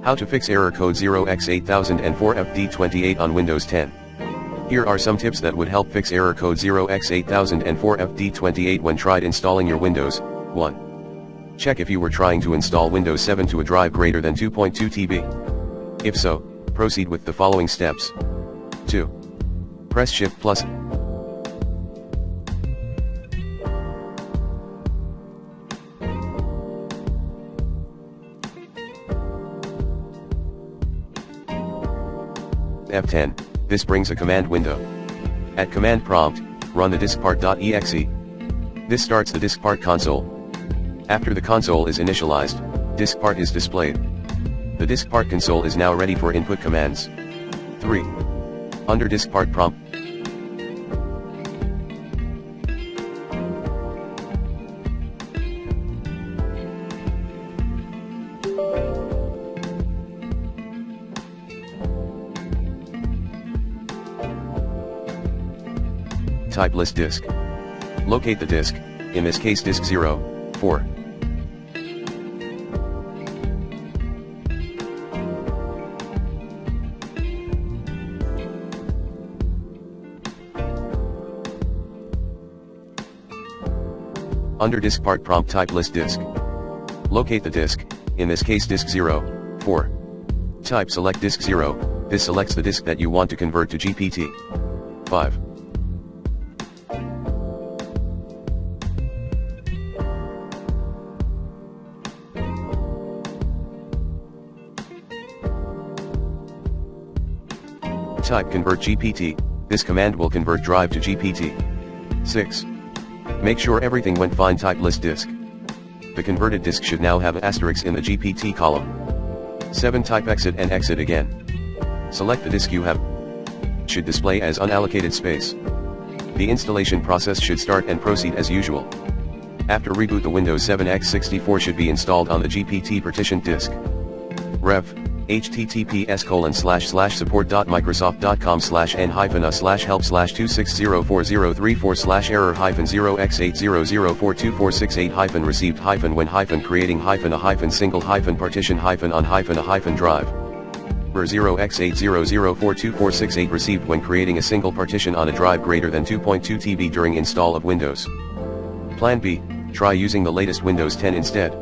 How to fix error code 0x8004fd28 on Windows 10. Here are some tips that would help fix error code 0x8004fd28 when tried installing your Windows. 1. Check if you were trying to install Windows 7 to a drive greater than 2.2 TB. If so, proceed with the following steps. 2. Press Shift plus F10, this brings a command window. At command prompt, run the diskpart.exe. This starts the diskpart console. After the console is initialized, diskpart is displayed. The diskpart console is now ready for input commands. 3. Under diskpart prompt, type list disk. Locate the disk, in this case disk 0, 4. Under diskpart prompt type list disk. Locate the disk, in this case disk 0, 4. Type select disk 0, this selects the disk that you want to convert to GPT. 5. Type convert GPT, this command will convert drive to GPT. 6. Make sure everything went fine, type list disk. The converted disk should now have an asterisk in the GPT column. 7. Type exit and exit again. Select the disk you have. Should display as unallocated space. The installation process should start and proceed as usual. After reboot, the Windows 7 x64 should be installed on the GPT partitioned disk. Ref. https://support.microsoft.com/n-a/help/2604034/error-0x80042468-partition-on-a-drive. Error 0x80042468 received when creating a single partition on a drive greater than 2.2 TB during install of Windows. Plan B, try using the latest Windows 10 instead.